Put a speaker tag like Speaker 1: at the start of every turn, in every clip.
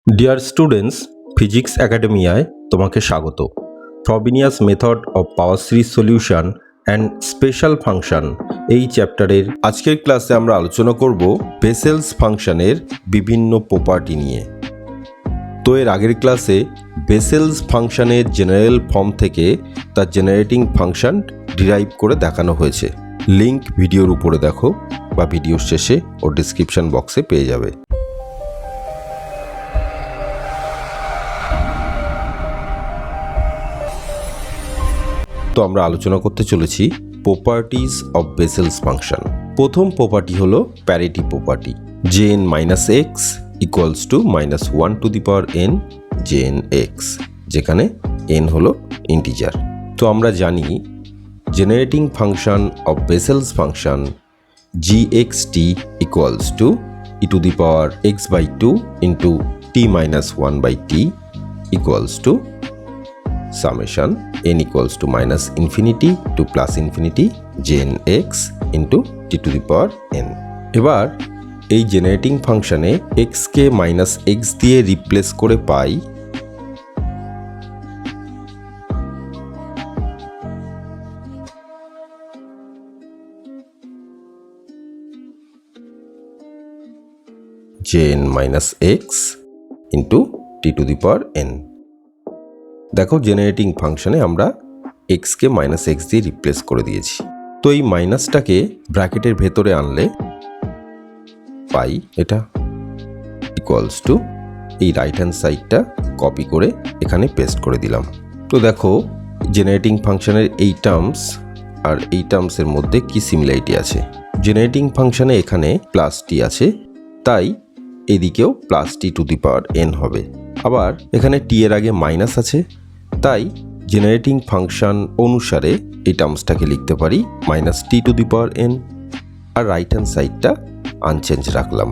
Speaker 1: Dear students, physics একাডেমিয়ায় তোমাকে স্বাগত। Frobenius method of power series solution and special function এই চ্যাপ্টারের আজকের ক্লাসে আমরা আলোচনা করব বেসেলস ফাংশনের বিভিন্ন প্রপার্টি নিয়ে। তো এর আগের ক্লাসে বেসেলস ফাংশনের জেনারেল ফর্ম থেকে তার জেনারেটিং ফাংশন ডিরাইভ করে দেখানো হয়েছে। লিংক ভিডিওর উপরে দেখো বা ভিডিওর শেষে ও ডিসক্রিপশন বক্সে পেয়ে যাবে। তো আমরা আলোচনা করতে চলেছি প্রপার্টিজ অফ বেসেলস ফাংশন। প্রথম প্রপার্টি হলো parity property, jn minus x equals to minus one to the power n jn x, যেখানে n হলো ইন্টিজার। তো আমরা জানি generating function of Bessel's function gxt equals to e to the power x by two into t minus one by t equals to summation n equals to minus infinity to plus infinity jn x into t to the power n। এবার এই generating ফাংশনে x কে minus x দিয়ে replace করে পাই jn minus x into t to the power n। দেখো generating ফাংশনে আমরা x কে minus x দিয়ে রিপ্লেস করে দিয়েছি। তো এই মাইনাসটাকে ব্র্যাকেটের ভেতরে আনলে পাই এটা ইকুয়ালস টু এই রাইট হ্যান্ড সাইডটা কপি করে এখানে পেস্ট করে দিলাম। তো দেখো জেনারেটিং ফাংশনের এই টার্মস আর এই টার্মসের মধ্যে কি সিমিলারিটি আছে। জেনারেটিং ফাংশনে এখানে প্লাস টি আছে, তাই এদিকেও plus T to the power n হবে। আবার এখানে টি এর আগে মাইনাস আছে, তাই জেনারেটিং ফাংশন অনুসারে এই টার্মসটাকে লিখতে পারি minus t to the power n, আর রাইট হ্যান্ড সাইডটা আনচেঞ্জ রাখলাম।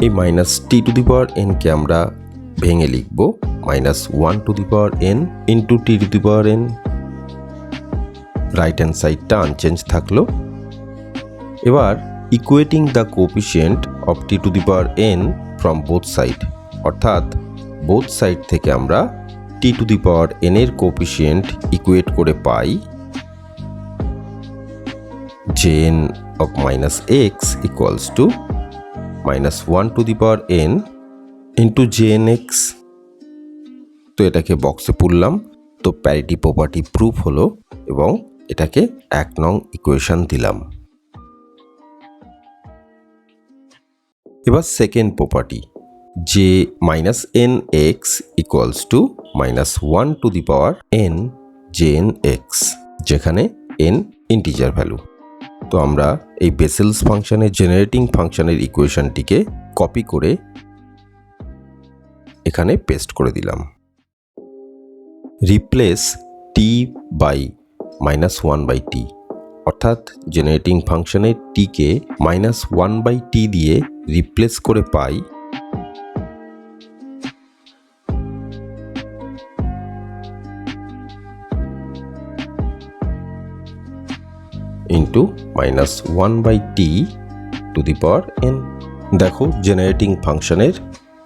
Speaker 1: এই minus t to the power n কে আমরা ভেঙে লিখব minus one to the power n into t to the power n। Right hand সাইডটা আনচেঞ্জ থাকলো। এবার equating the coefficient of t to the power n from both side, অর্থাৎ both side থেকে আমরা t to the power n এর coefficient equate করে পাই jn of minus x equals to minus one to the power n into jn x. তো এটাকে বক্সে পুরলাম। তো প্যারিটি প্রপার্টি প্রুফ হলো এবং এটাকে 1 নং ইকুয়েশন দিলাম। এবার সেকেন্ড প্রপার্টি যে minus N x equals to minus one to the power n jn x, যেখানে n ইন্টিজার ভ্যালু। তো আমরা এই বেসেলস ফাংশনের জেনারেটিং ফাংশনের ইকুয়েশনটিকে কপি করে এখানে পেস্ট করে দিলাম। Replace t by minus one by t, অর্থাৎ জেনারেটিং ফাংশনের টিকে মাইনাস ওয়ান বাই টি দিয়ে রিপ্লেস করে পাই into minus one by t to the power n। দেখো জেনারেটিং ফাংশনের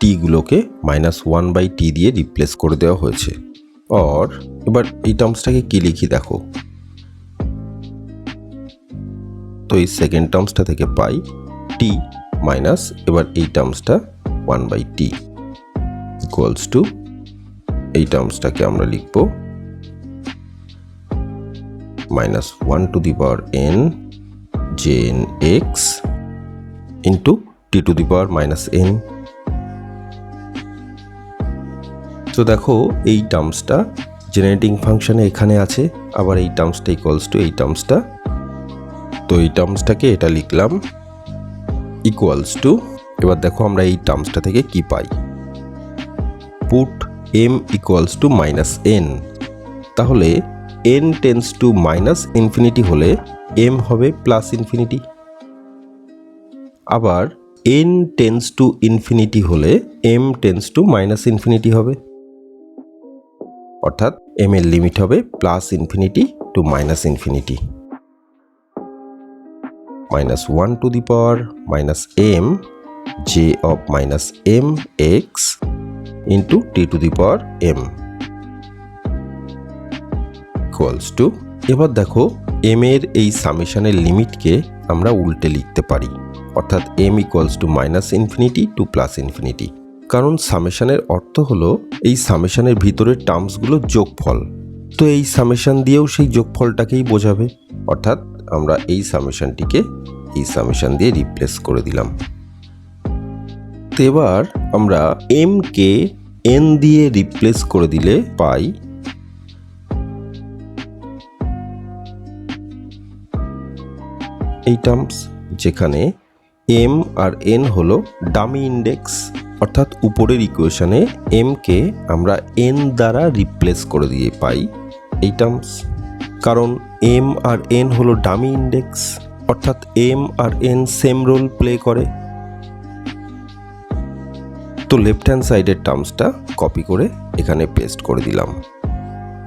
Speaker 1: টিগুলোকে মাইনাস ওয়ান বাই টি দিয়ে রিপ্লেস করে দেওয়া হয়েছে। আর এবার এই টার্মসটাকে কি লিখি দেখো। তো এই সেকেন্ড টার্মসটা থেকে পাই টি মাইনাস এবার এই টার্মসটা one by t equals to এই টার্মসটাকে আমরা লিখব minus one to the power n jn x into t to the power minus n। তো দেখো এই টার্মসটা জেনারেটিং ফাংশনে এখানে আছে, আবার এই টার্মসটা ইকুয়ালস টু এই টার্মসটা। তো এই টার্মসটাকে এটা লিখলাম ইকুয়ালস টু, এবার দেখো আমরা এই টার্মসটা থেকে কি পাই। Put m equals to minus n, তাহলে n tends to minus infinity হলে m হবে প্লাস ইনফিনিটি। আবার n টেন্স টু ইনফিনিটি হলে m tends to minus infinity হবে, অর্থাৎ m এর লিমিট হবে plus infinity to minus infinity. minus 1 to the power minus m j of minus m x into t to the power m equals to, এবার দেখো m এর এই সামেশনের লিমিটকে আমরা উল্টে লিখতে পারি, অর্থাৎ m equals to minus infinity two plus infinity. কারণ সামেশনের অর্থ হলো এই সামেশনের ভিতরের টার্মসগুলো যোগফল, তো এই সামেশন দিয়েও সেই যোগফলটাকেই বোঝাবে, অর্থাৎ আমরা এই সামেশনটিকে এই সামেশন দিয়ে রিপ্লেস করে দিলাম। তো এবার আমরা m কে n দিয়ে রিপ্লেস করে দিলে পাই এই টার্মস, যেখানে m আর n হলো ডামি ইন্ডেক্স, অর্থাৎ উপরের ইকুয়েশনে m কে আমরা n দ্বারা রিপ্লেস করে দিয়ে পাই এই টার্মস। কারণ m আর n হলো ডামি ইন্ডেক্স, অর্থাৎ m আর n সেম রোল প্লে করে। তো লেফট হ্যান্ড সাইডের টার্মসটা কপি করে এখানে পেস্ট করে দিলাম।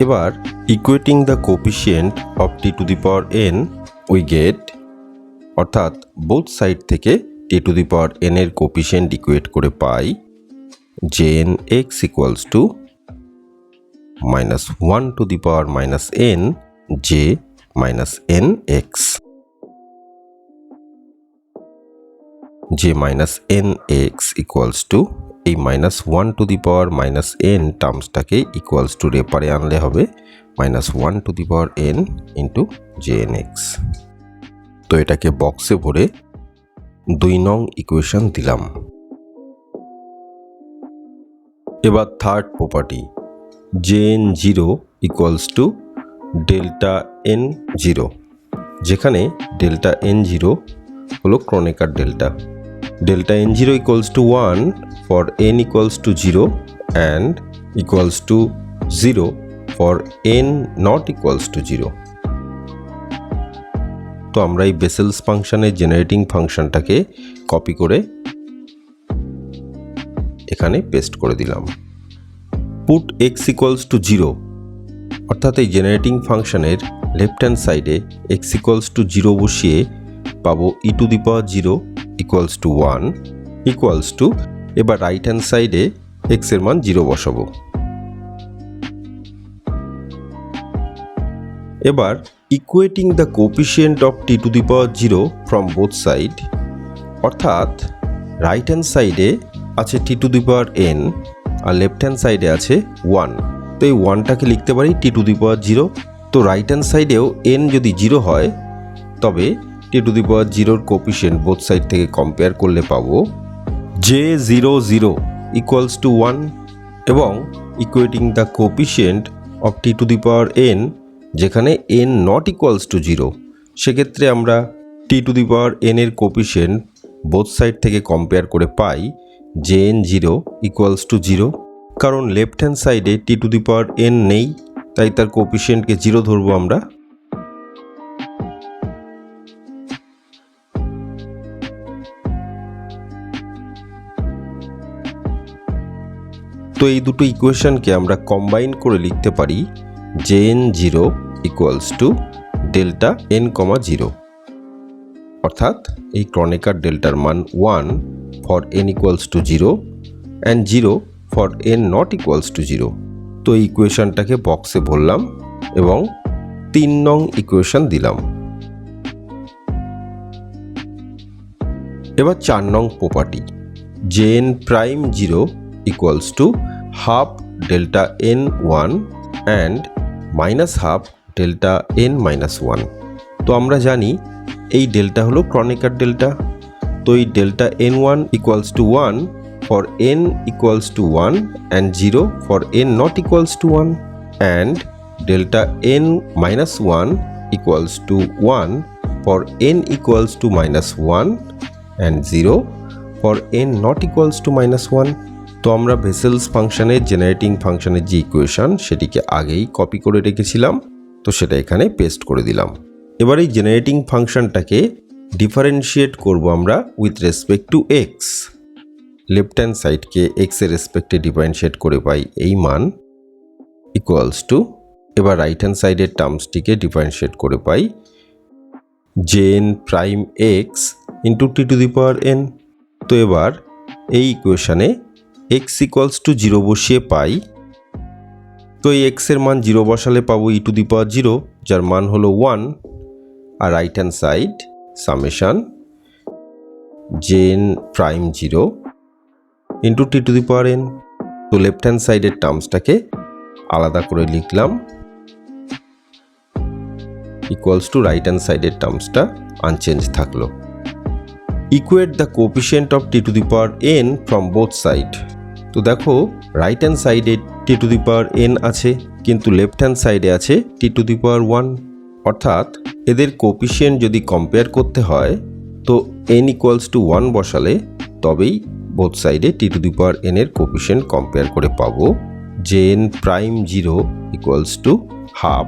Speaker 1: এবার equating the coefficient of t to the power n we get, অর্থাৎ বোথ সাইড থেকে t to the power n এর কোফিশিয়েন্ট ইকুয়েট করে পাই jn x equals to minus 1 to the power minus n j minus n x, j minus n x equals to এই minus 1 to the power minus n টার্মসটাকে equals to রেপারে আনলে হবে minus 1 to the power n into jn x। তো এটাকে বক্সে ভরে 2 নং ইকুয়েশন দিলাম। এবার third property jn 0 equals to delta n 0, যেখানে ডেল্টা n 0 হলো ক্রনিকার delta. Delta n 0 equals to 1 for n equals to 0 and equals to 0 for n not equals to 0। তো আমরা এই বেসেলস ফাংশনের জেনারেটিং ফাংশনটাকে কপি করে এখানে পেস্ট করে দিলাম। পুট x ইকুয়ালস টু 0, অর্থাৎ এই জেনারেটিং ফাংশনের লেফট হ্যান্ড সাইডে x ইকুয়ালস টু 0 বসিয়ে পাবো e to the power 0 equals to 1 equals to, এবার রাইট হ্যান্ড সাইডে x এর মান 0 বসাবো। এবার equating the coefficient of t to the power 0 from both side, অর্থাৎ রাইট হ্যান্ড সাইডে আছে t to the power n আর লেফট হ্যান্ড সাইডে আছে 1, তো এই 1টাকে লিখতে পারি টি টু দি পাওয়ার 0। তো রাইট হ্যান্ড সাইডেও n যদি 0 হয় তবে t to the power 0 coefficient both side থেকে কম্পেয়ার করলে পাবো j0 0 ইকুয়ালস টু 1, এবং equating the coefficient of t to the power n যেখানে n নট ইকুয়ালস টু 0, সেক্ষেত্রে আমরা t to the power n এর কোফিশিয়েন্ট বোথ সাইড থেকে compare করে পাই jn 0 ইকুয়ালস টু 0। কারণ লেফট হ্যান্ড সাইডে টি টু দি পাওয়ার n নেই, তাই তার কোফিশিয়েন্টকে 0 ধরবো আমরা। তো এই দুটো ইকুয়েশনকে আমরা কম্বাইন করে লিখতে পারি jn 0 equals to delta n, 0, অর্থাৎ এই ক্রনিকার ডেল্টার মান 1 for n equals to 0 and 0 for n not equals to 0। তো এই ইকুয়েশনটাকে বক্সে ভরলাম এবং 3 নং ইকুয়েশন দিলাম। এবার 4 নং property jn prime 0 equals to half delta n 1 and minus half delta n minus 1। তো আমরা জানি এই ডেল্টা হলো ক্রনিকার ডেল্টা, তো এই delta n1 equals to 1 for n equals to 1 and 0 for n not equals to 1, and delta n minus 1 equals to 1 for n equals to minus 1 and 0 for n not equals to minus 1। তো আমরা বেসেলস ফাংশনের generating ফাংশনের যে equation সেটিকে আগেই copy করে রেখেছিলাম, তো সেটা এখানে পেস্ট করে দিলাম। এবার এই জেনারেটিং ফাংশনটাকে ডিফারেন্সিয়েট করব আমরা with respect to x. Left hand সাইডকে এক্স এর রেসপেক্টে ডিফারেন্সিয়েট করে পাই এই মান ইকুয়ালস টু, এবার রাইট হ্যান্ড সাইডের টার্মসটিকে ডিফারেন্সিয়েট করে পাই jn prime x into t to the power n। তো এবার এই ইকুয়েশানে x ইকুয়ালস টু 0 বসিয়ে পাই। তো এই x এর মান 0 বসালে পাবো ই টু দি পাওয়ার 0, যার মান হলো 1। আর right hand side summation jn prime 0 into t to the power n। তো লেফট হ্যান্ড সাইডের টার্মসটাকে আলাদা করে লিখলাম, ইকুয়ালস টু রাইট হ্যান্ড সাইডের টার্মসটা আনচেঞ্জ থাকলো। Equate the coefficient of t to the power n from both side. তো দেখো রাইট হ্যান্ড সাইডে টি টু দি পাওয়ার n আছে, কিন্তু লেফট হ্যান্ড সাইডে আছে টি টু দি পাওয়ার 1। অর্থাৎ এদের কোএফিসিয়েন্ট যদি কম্পেয়ার করতে হয় তো n ইকুয়ালস টু 1 বসালে তবেই বোথ সাইডে টি টু দি পাওয়ার n এর কোএফিসিয়েন্ট কম্পেয়ার করে পাবো jn prime 0 equals to half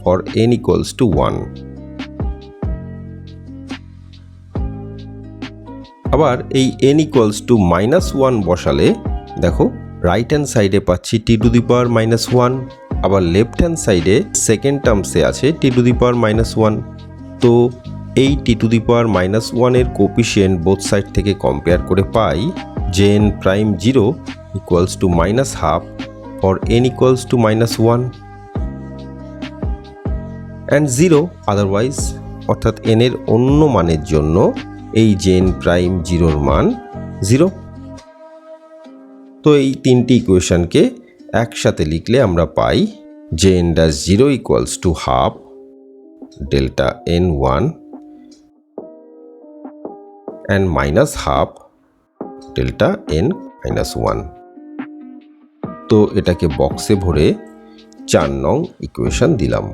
Speaker 1: for n equals to 1। আবার এই n ইকুয়ালস টু -1 বসালে দেখো রাইট হ্যান্ড সাইডে পাচ্ছি টি টু দি পাওয়ার -1, আবার লেফট হ্যান্ড সাইডে সেকেন্ড টার্মসে আছে টি টু দি পাওয়ার -1। তো এই টি টু দি পাওয়ার -1 এর কোএফিসিয়েন্ট বোথ সাইড থেকে কম্পেয়ার করে পাই jn prime 0 equals two -half for n equals to -1 and 0 otherwise. অর্থাৎ n এর অন্য মানের জন্য এই jn প্রাইম 0 মান 0। তো এই তিনটি ইকুয়েশনকে একসাথে লিখলে আমরা পাই jn dash 0 equals to half delta n1 and -half delta n-1। তো এটাকে বক্সে ভরে 4 নং ইকুয়েশন দিলাম।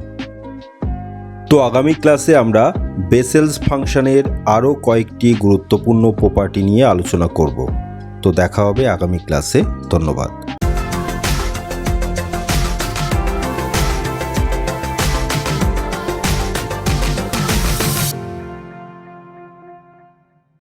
Speaker 2: তো আগামী ক্লাসে আমরা বেসেলস ফাংশনের আরও কয়েকটি গুরুত্বপূর্ণ প্রপার্টি নিয়ে আলোচনা করব। তো দেখা হবে আগামী ক্লাসে। ধন্যবাদ।